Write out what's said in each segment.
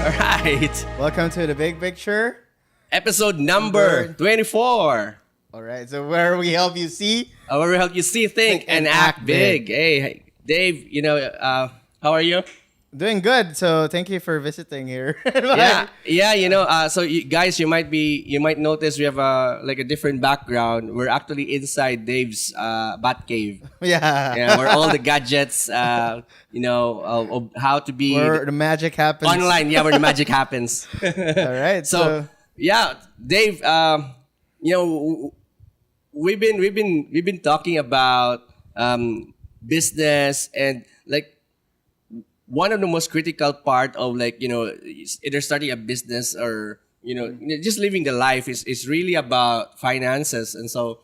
All right. Welcome to the big picture. Episode number 24. All right, so where we help you see. Where we help you see, think, and act big. Hey, Dave, how are you? Doing good. So thank you for visiting here. So you guys, you might notice we have a different background. We're actually inside Dave's bat cave. Yeah. Where all the gadgets, of how to be where the magic happens. online. Yeah, where the magic happens. All right. So Dave, we've been talking about business and one of the most critical part of either starting a business or just living the life is really about finances. And so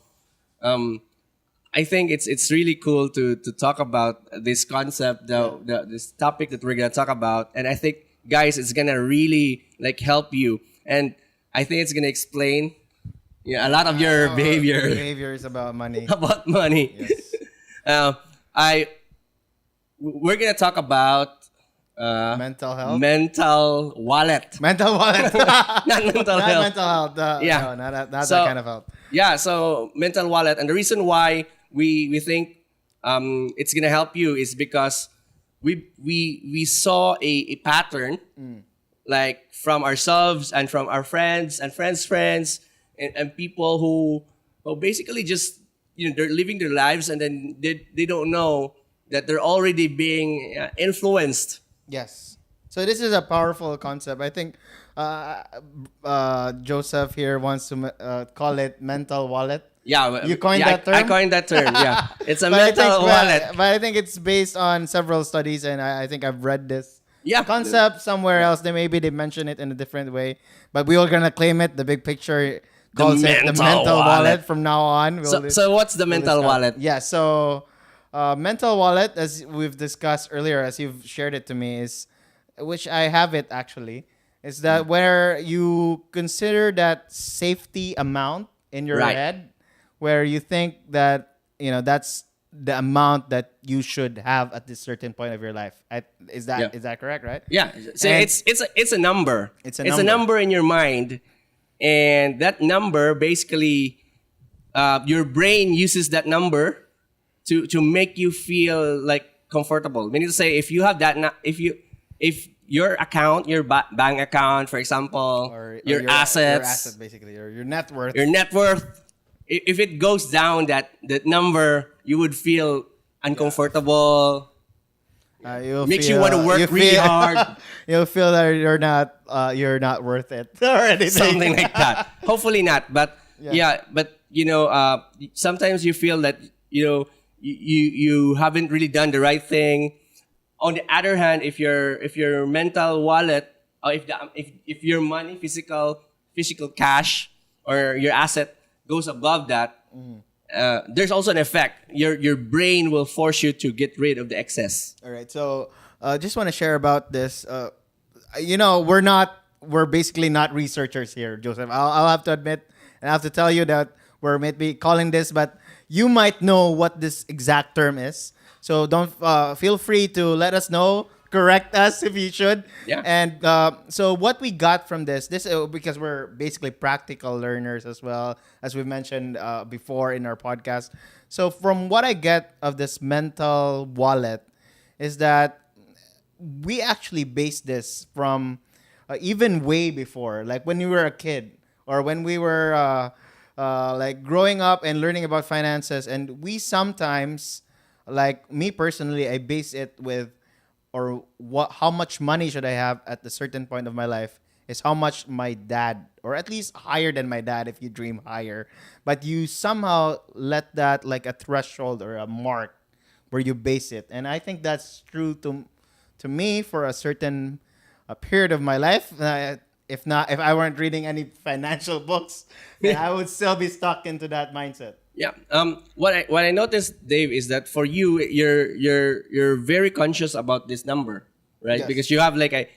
I think it's really cool to talk about this concept, this topic that we're gonna talk about. And I think, guys, it's gonna really help you, and I think it's gonna explain a lot of your behavior. Behavior is about money. About money. Yes. We're gonna talk about mental health. Mental wallet. Mental wallet. Not mental health. Mental health. No, not that kind of health. Yeah. So mental wallet, and the reason why we think it's gonna help you is because we saw a pattern from ourselves and from our friends and friends and people who basically just they're living their lives, and then they don't know that they're already being influenced. Yes. So this is a powerful concept. I think Joseph here wants to call it mental wallet. Yeah, you coined that term? I coined that term, yeah. It's a mental wallet. But I think it's based on several studies, and I think I've read this concept somewhere else. Maybe they mention it in a different way. But we are going to claim it. The big picture calls it the mental wallet from now on. So what's the mental wallet? Yeah, so mental wallet, as we've discussed earlier, as you've shared it to me, is, which I have it actually, is that where you consider that safety amount in your head, where you think that that's the amount that you should have at this certain point of your life. Is that correct? Right? Yeah. So it's a number. It's a number in your mind, and that number basically, your brain uses that number to make you feel comfortable. Meaning to say, if you have that, if your account, your bank account, for example, or your assets, your asset basically, or your net worth, if it goes down that number, you would feel uncomfortable. Makes you want to work really hard. You'll feel that you're not worth it or anything. Something like that. Hopefully not, but sometimes you feel that you haven't really done the right thing. On the other hand, if your mental wallet, or if your money, physical cash, or your asset goes above that, there's also an effect. Your brain will force you to get rid of the excess. All right. So just want to share about this. We're basically not researchers here, Joseph. I'll have to admit, and I have to tell you that we're maybe calling this, but you might know what this exact term is. So don't feel free to let us know. Correct us if you should. Yeah. And so what we got from this because we're basically practical learners as well, as we mentioned before in our podcast. So from what I get of this mental wallet is that we actually base this from even way before, like when you were a kid or when we were growing up and learning about finances. And we sometimes, like me personally, I base it with, or how much money should I have at a certain point of my life is how much my dad, or at least higher than my dad if you dream higher. But you somehow let that like a threshold or a mark where you base it. And I think that's true to me for a certain period of my life. If I weren't reading any financial books, then I would still be stuck into that mindset. Yeah. What I noticed, Dave, is that for you, you're very conscious about this number, right? Yes. Because you have by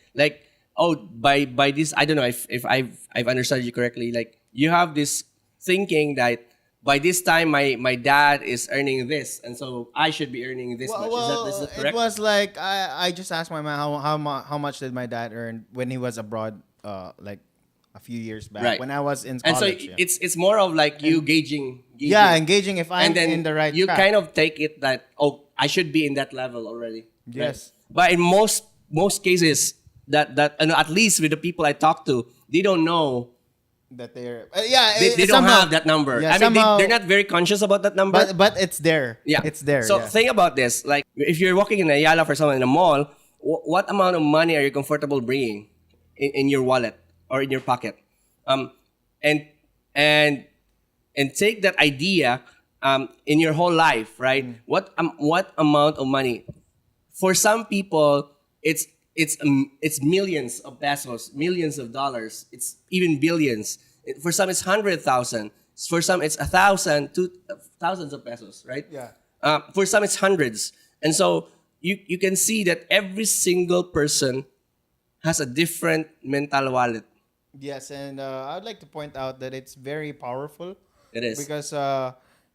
this, I don't know if I've understood you correctly. Like you have this thinking that by this time my dad is earning this, and so I should be earning this much. Is that It correct? was like I just asked my mom how much did my dad earn when he was abroad, like a few years back Right. when I was in And so college. Yeah. it's more of like you gauging. Yeah, engaging if I'm And then in the right you track. kind of take it that, oh, I should be in that level already. Yes. But in most cases, that at least with the people I talk to, they don't know. that they're They don't somehow, have that number. Yeah, I mean, somehow, they're not very conscious about that number. but it's there. Yeah, It's there. So yeah. think about this: like, if you're walking in Ayala for someone in a mall, what amount of money are you comfortable bringing in your wallet or in your pocket? And and take that idea in your whole life, right? What amount of money? For some people, it's millions of pesos, millions of dollars. It's even billions. For some, it's 100,000. For some, it's 1,000, thousands of pesos, right? Yeah. For some, it's hundreds. And so you can see that every single person has a different mental wallet. Yes, and I'd like to point out that it's very powerful. It is. Because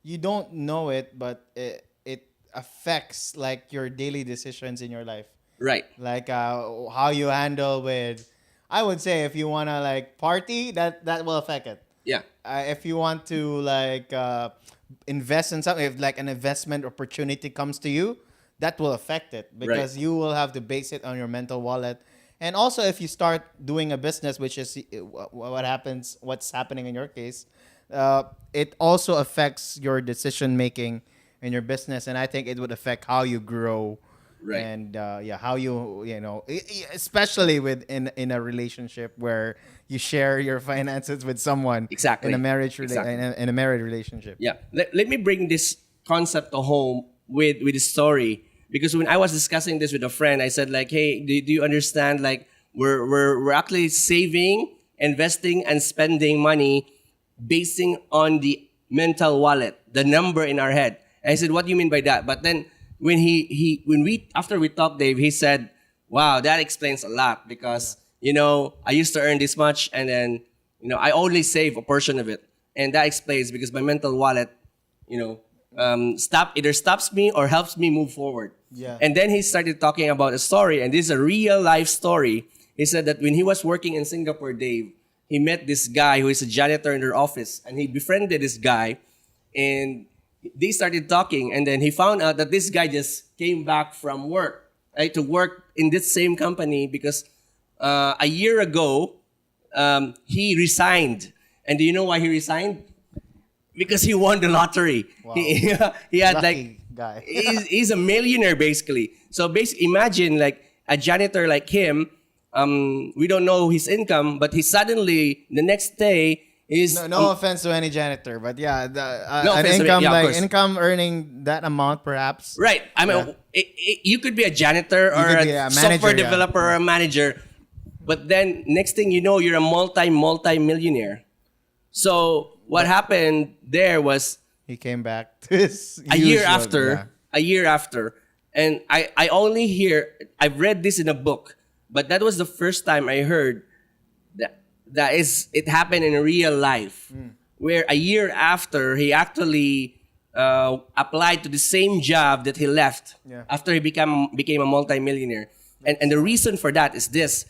you don't know it, but it affects like your daily decisions in your life. Right. Like how you handle with, I would say, if you wanna like party, that will affect it. Yeah. If you want to like invest in something, if like an investment opportunity comes to you, that will affect it because Right. you will have to base it on your mental wallet. And also, if you start doing a business, which is what's happening in your case, it also affects your decision making in your business, and I think it would affect how you grow. Right. And how you know, especially in a relationship where you share your finances with someone. Exactly. In a marriage Exactly. in a married relationship. Yeah. Let me bring this concept to home with the story, because when I was discussing this with a friend, I said like, hey, do you understand, like, we're actually saving, investing, and spending money basing on the mental wallet, the number in our head. And I said, what do you mean by that? But then when after we talked, Dave, he said, wow, that explains a lot, because I used to earn this much, and then I only save a portion of it, and that explains because my mental wallet either stops me or helps me move forward. Yeah. And then he started talking about a story, and this is a real life story. He said that when he was working in Singapore, Dave, he met this guy who is a janitor in their office, and he befriended this guy, and they started talking, and then he found out that this guy just came back from work, right, to work in this same company because a year ago he resigned. And do you know why he resigned? Because he won the lottery. Wow. He had Lucky guy. he's a millionaire basically. So basically, imagine like a janitor like him. We don't know his income, but he suddenly the next day is No offense to any janitor, but yeah, No an offense to income me, yeah, of like course. income earning that amount perhaps. right. I mean, Yeah. you could be a janitor or could a be a software manager, yeah. developer or a manager, but then next thing you know, you're a multi-millionaire. So what happened there was He came back to his a year usual- after, and I only I've read this in a book, but that was the first time I heard that it happened in real life, where a year after he actually applied to the same job that he left Yeah. after he became a multimillionaire. And the reason for that is this: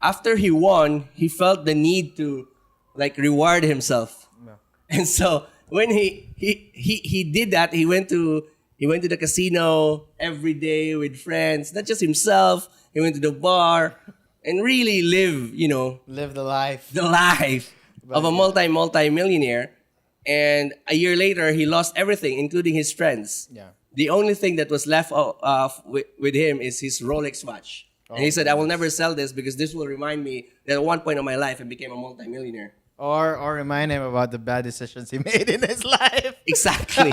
after he won, he felt the need to like reward himself. Yeah. And so when he did that, he went to the casino every day with friends, not just himself. He went to the bar and really live Live the life. the life of a multi-millionaire. And a year later, he lost everything, including his friends. Yeah. The only thing that was left with him is his Rolex watch. And he said, I will never sell this because this will remind me that at one point of my life, I became a multi-millionaire. Or remind him about the bad decisions he made in his life. Exactly.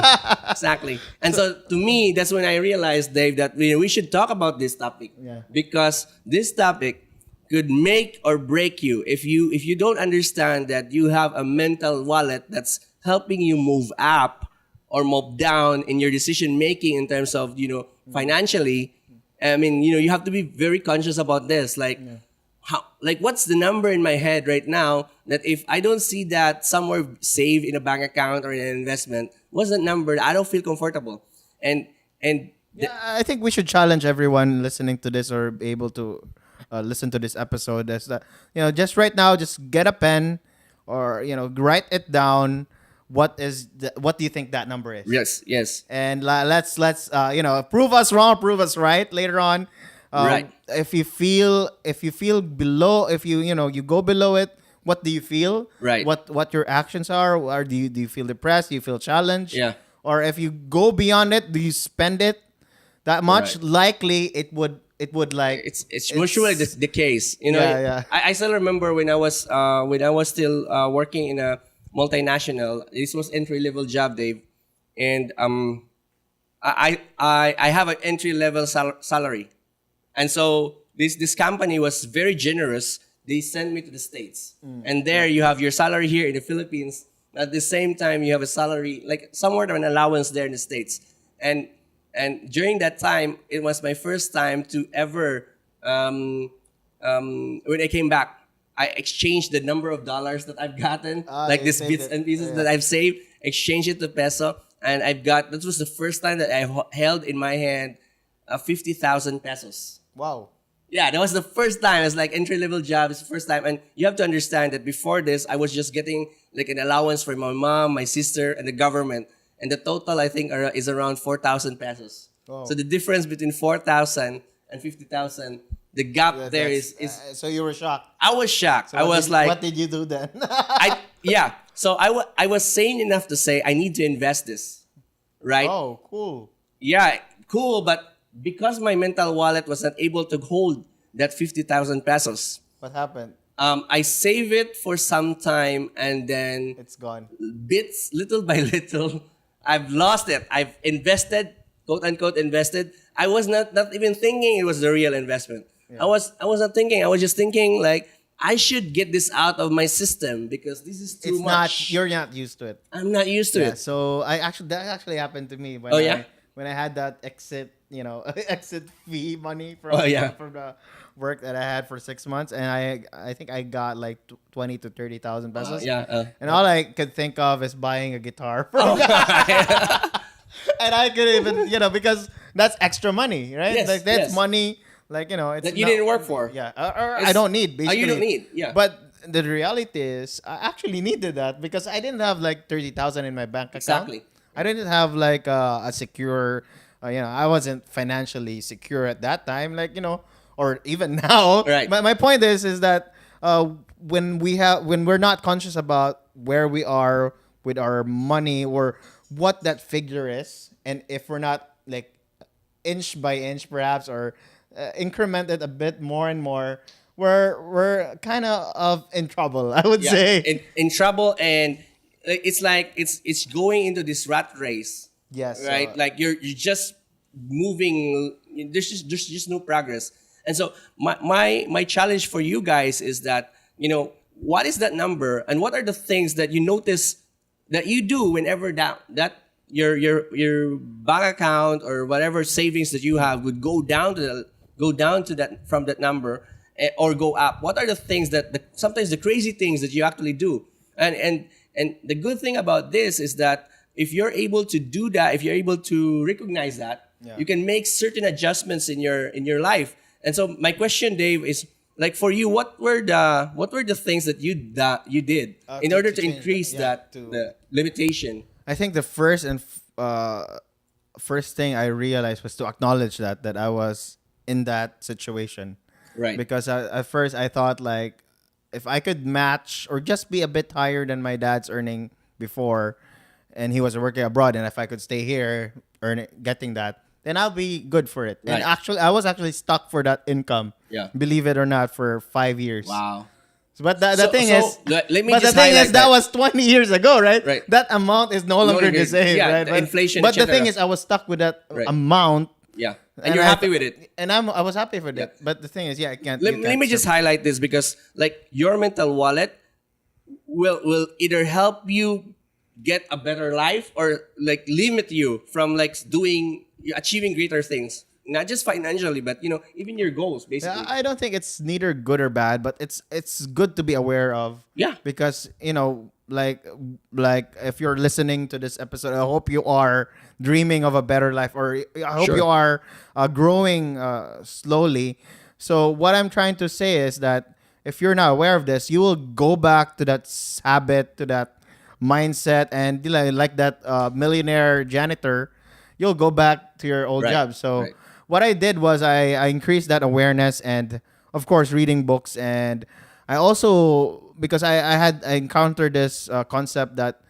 Exactly. And so to me, that's when I realized, Dave, that we should talk about this topic. Yeah. Because this topic could make or break you if you don't understand that you have a mental wallet that's helping you move up or move down in your decision making in terms of financially. I mean, you have to be very conscious about this. Like, how, like, what's the number in my head right now that if I don't see that somewhere saved in a bank account or in an investment, what's that number? I don't feel comfortable. And and Yeah, I think we should challenge everyone listening to this or able to listen to this episode. Is that just right now, just get a pen or write it down. What do you think that number is? yes, yes, And let's prove us wrong, prove us right later on. Right. If you feel below, if you go below it, what do you feel? Right. What your actions are? Or do you feel depressed? Do you feel challenged? Yeah. Or if you go beyond it, do you spend it that much? Right. Likely it would like it's usually the case. Yeah, yeah. I still remember when I was still working in a multinational. This was entry level job, Dave, and I have an entry level salary, and so this company was very generous. They sent me to the States, and there you have your salary here in the Philippines. At the same time, you have a salary like somewhat of an allowance there in the States, and during that time, it was my first time to ever when I came back, I exchanged the number of dollars that I've gotten, like you these saved bits it. and pieces Yeah. that I've saved, exchange it to peso, and that was the first time that I held in my hand 50,000 pesos. wow. Yeah, that was the first time. It's like entry level job. It's the first time, and you have to understand that before this, I was just getting like an allowance for my mom, my sister, and the government, and the total I think is around 4,000 pesos. Oh. So the difference between 4,000 and 50,000, the gap there is. So you were shocked. I was shocked. So I was like, what did you do then? yeah. So I was sane enough to say I need to invest this, right? Oh, cool. Yeah, cool. But because my mental wallet was not able to hold that 50,000 pesos, What happened? I save it for some time, and then It's gone. bits, little by little, I've lost it. I've invested, quote unquote, invested. I was not even thinking it was the real investment. Yeah. I was not thinking. I was just thinking like I should get this out of my system because this is too It's much. not. You're not used to it. I'm not used to Yeah. it. So that actually happened to me when Oh, yeah? when I had that exit exit fee money from Oh, yeah. from the work that I had for 6 months, and I think I got like 20 to 30,000 pesos. Yeah. And all I could think of is buying a guitar. Oh. And I could even because that's extra money, right? Yes, like that's yes. money. Like it's That you not- didn't work for. Yeah, or It's- I don't need basically. you don't need, yeah. But the reality is, I actually needed that because I didn't have like 30,000 in my bank account. Exactly. I didn't have like a secure. I wasn't financially secure at that time. Like or even now. Right. My point is that when we're not conscious about where we are with our money or what that figure is, and if we're not like inch by inch perhaps or incremented a bit more and more, we're kind of in trouble, I would Yeah. say. In trouble, and it's like it's going into this rat race. Yes, Right. Like you're just moving. There's just no progress. And so my challenge for you guys is that what is that number, and what are the things that you notice that you do whenever that your bank account or whatever savings that you have would go down to that from that number, or go up. What are the things sometimes the crazy things that you actually do? And the good thing about this is that if you're able to do that, if you're able to recognize that, Yeah. you can make certain adjustments in your life. And so my question, Dave, is like for you, what were the things that you did in to order to change increase that, yeah, the limitation? I think the first thing I realized was to acknowledge that I was in that situation. Right. Because at first I thought like if I could match or just be a bit higher than my dad's earning before, and he was working abroad, and if I could stay here getting that, then I'll be good for it. And Right. actually, I was actually stuck for that income. Yeah. Believe it or not, for 5 years. Wow. But the thing is, let me but the just thing highlight is, that was 20 years ago, right? Right. That amount is no longer the longer- same, yeah, right? the inflation, But the etc. thing is, I was stuck with that Right. amount. Yeah. And you're happy with it. And I was happy with Yeah. it. But the thing is, I can't. Let you me can't just highlight this because like your mental wallet will either help you get a better life or like limit you from like achieving greater things. not just financially, but even your goals, basically. I don't think it's neither good or bad, but it's good to be aware of. Yeah. Because like if you're listening to this episode, I hope you are dreaming of a better life, or I hope Sure. you are growing slowly. So what I'm trying to say is that if you're not aware of this, you will go back to that habit, to that mindset, and like that millionaire janitor, you'll go back to your old Right. job. So Right. what I did was I increased that awareness, and of course reading books, and I also, because I encountered this concept that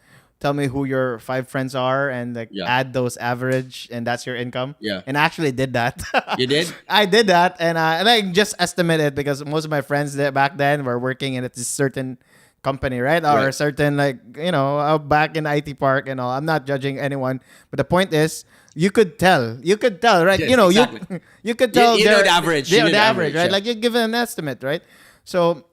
tell me who your five friends are, and like Yeah. add those average, and that's your income. Yeah. And I actually did that. You did? I did that, and I just estimated, because most of my friends that back then were working in a certain company, right? Or a Right. certain, like, back in IT park and all. I'm not judging anyone, but the point is, you could tell, right? Yes, You know, exactly. you could tell You know they're- the average. they're You know the the average, average, right? yeah. Like, you give an estimate, right? So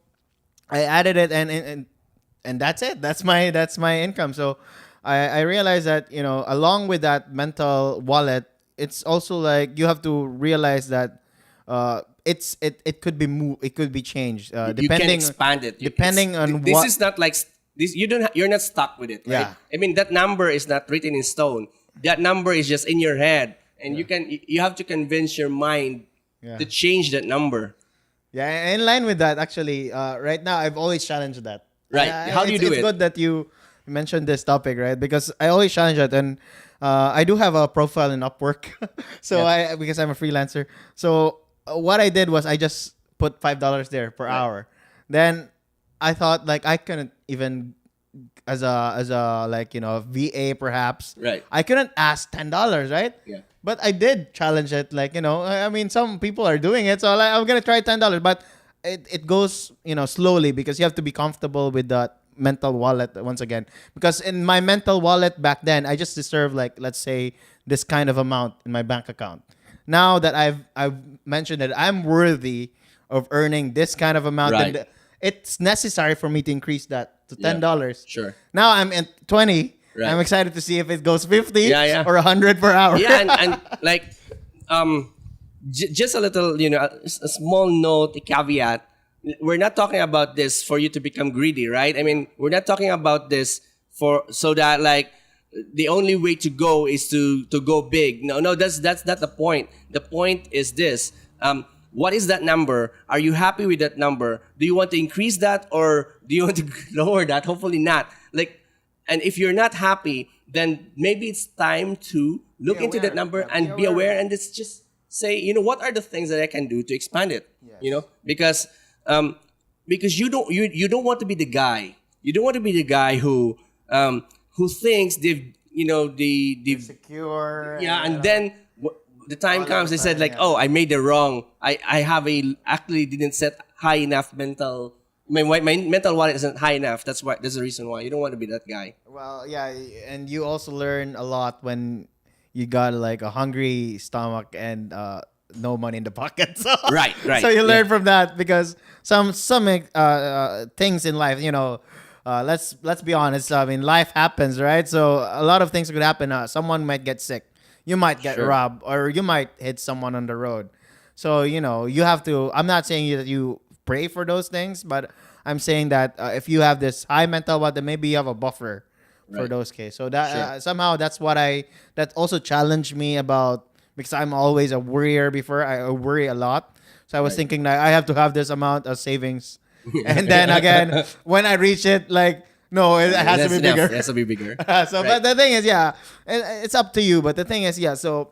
I added it, and that's it. That's my income. So I realized that, along with that mental wallet, it's also like you have to realize that it could be it could be changed You can depending expand it. depending on this what. is not like this. You're not stuck with it, right? Yeah. I mean, that number is not written in stone. That number is just in your head, and you have to convince your mind Yeah. to change that number. Yeah, in line with that, actually, right now I've always challenged that. Right. How do you do it's it? good that you mentioned this topic, right? Because I always challenge it, and I do have a profile in Upwork, so Yeah. because I'm a freelancer. So what I did was I just put $5 there per hour. Then I thought, like, I couldn't even, as a like, VA perhaps. Right. I couldn't ask $10, right? Yeah. But I did challenge it, like, I mean, some people are doing it, so like, I'm gonna try $10, but it goes, slowly, because you have to be comfortable with that mental wallet once again. Because in my mental wallet back then, I just deserve, like, let's say, this kind of amount in my bank account. Now that I've mentioned that I'm worthy of earning this kind of amount, Right. and it's necessary for me to increase that to Yeah. $10. Sure. Now I'm at 20. Right. I'm excited to see if it goes 50 Yeah, yeah. or 100 per hour. Yeah, and like, just a little, a small note, a caveat. We're not talking about this for you to become greedy, right? I mean, we're not talking about this so that, like, the only way to go is to go big. No, that's not the point. The point is this. What is that number? Are you happy with that number? Do you want to increase that, or do you want to lower that? Hopefully not. Like, and if you're not happy, then maybe it's time to look Be into aware. that number Yeah, and be aware, and it's just say, what are the things that I can do to expand it? Yes. Because you don't want to be the guy. You don't want to be the guy who thinks they've Secure. yeah, and then the time All comes, of a they said, sudden, like, yeah. oh, I made the wrong. I actually didn't set high enough mental. My mental wallet isn't high enough. That's the reason why you don't want to be that guy. Well, yeah, and you also learn a lot when you got, like, a hungry stomach and no money in the pocket. So Right. So you learn Yeah. from that, because some things in life, let's be honest. I mean, life happens, right? So a lot of things could happen. Someone might get sick. You might get Sure. robbed, or you might hit someone on the road. So, you have to. I'm not saying that you pray for those things, but I'm saying that if you have this high mental wallet, then maybe you have a buffer for Right. those cases. So that Sure. somehow that's that also challenged me about, because I'm always a worrier before. I worry a lot. So I was Right. thinking that I have to have this amount of savings, and then again, when I reach it, like, no, it has to That's be enough. bigger. It has to be bigger. So, Right. but the thing is, yeah, it's up to you. But the thing is, yeah, so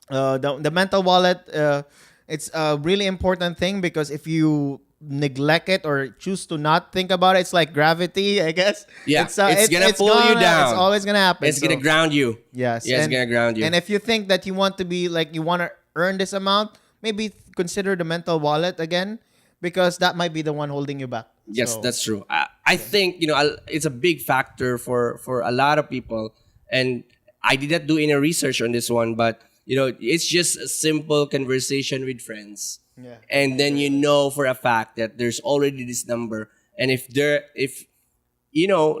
the mental wallet, it's a really important thing, because if you neglect it or choose to not think about it, it's like gravity, I guess. Yeah, it's gonna pull you down. It's always gonna happen. It's gonna So, ground you. yes, Yeah, it's gonna ground you. And if you think that you want to be, like, you want to earn this amount, maybe consider the mental wallet again, because that might be the one holding you back. Yes, So, that's true. I think it's a big factor for a lot of people, and I did not do any research on this one, but it's just a simple conversation with friends, Yeah. and then for a fact that there's already this number, and if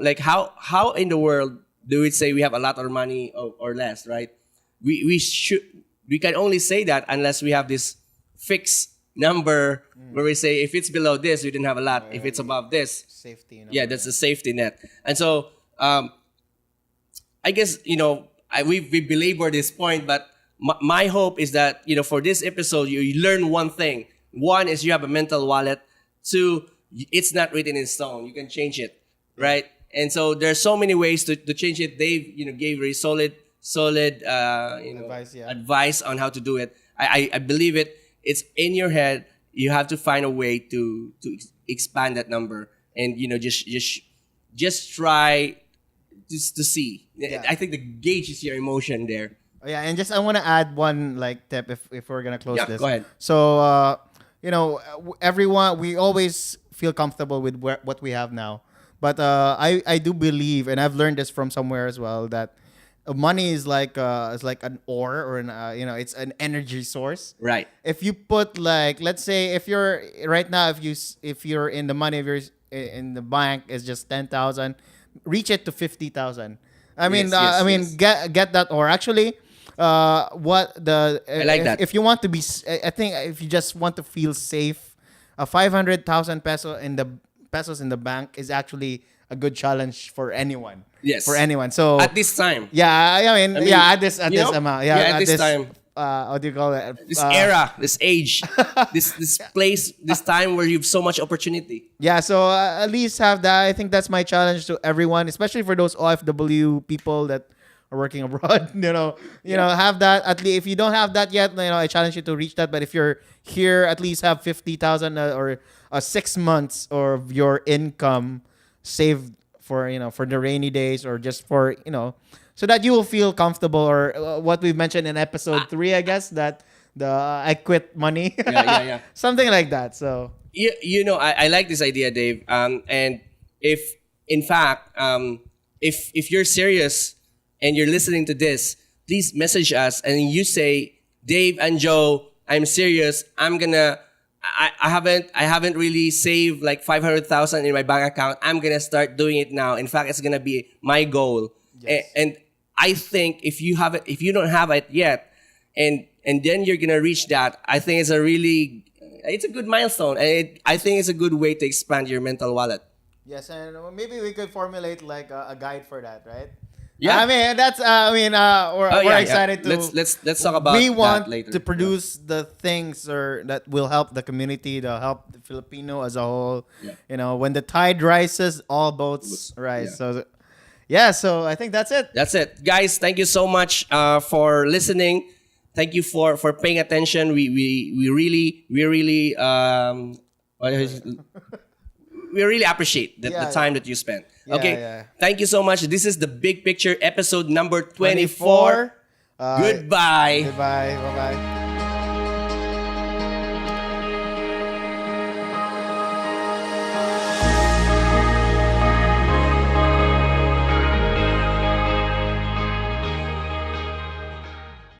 like how in the world do we say we have a lot or money or less, right? We should we can only say that unless we have this fixed number where we say if it's below this, we didn't have a lot. If it's above this, Safety. yeah, that's a safety net. And so I guess we belabor this point, but my hope is that for this episode you learn one thing. One is you have a mental wallet. Two, it's not written in stone. You can change it, right? And so there's so many ways to change it. Dave gave very solid advice on how to do it. I believe it. It's in your head. You have to find a way to expand that number, and just try to see. Yeah. I think the gauge is your emotion there. Oh, yeah, and just I want to add one tip if we're gonna close this. Go ahead. So everyone, we always feel comfortable with what we have now, but I do believe, and I've learned this from somewhere as well, that money is like an ore or an it's an energy source. Right. If you put let's say if you're right now if you're in the money if you're in the bank is just 10,000, reach it to 50,000. I mean get that ore. Actually, what the I like that. If you want to be, I think if you just want to feel safe, 500,000 pesos in the bank is actually a good challenge for anyone. Yes. For anyone. So At this time. yeah, I mean at this amount. Yeah, at this time. What do you call it? This era, this age, this place, this time where you have so much opportunity. Yeah, so at least have that. I think that's my challenge to everyone, especially for those OFW people that are working abroad. Have that. At least if you don't have that yet, I challenge you to reach that. But if you're here, at least have 50,000 or 6 months of your income saved for for the rainy days, or just for so that you will feel comfortable, or what we mentioned in episode 3, I guess, that I quit money. Yeah. Something like that. So I like this idea, Dave. And if in fact, if you're serious and you're listening to this, please message us and you say, Dave and Joe, I'm serious. I haven't really saved like 500,000 in my bank account. I'm gonna start doing it now. In fact, it's gonna be my goal. Yes. And I think if you don't have it yet, and then you're gonna reach that, I think it's a good milestone. And I think it's a good way to expand your mental wallet. yes, and maybe we could formulate like a guide for that, right? Yeah. I mean that's we're excited to. Let's talk about We want that later. to produce the things that will help the community, to help the Filipino as a whole. Yeah. When the tide rises, all boats rise. Yeah. So I think that's it. That's it, guys. Thank you so much for listening. Thank you for paying attention. We really we really appreciate the time that you spent. Okay. Yeah. Thank you so much. This is the Big Picture episode number 24. Goodbye. Goodbye. Bye bye.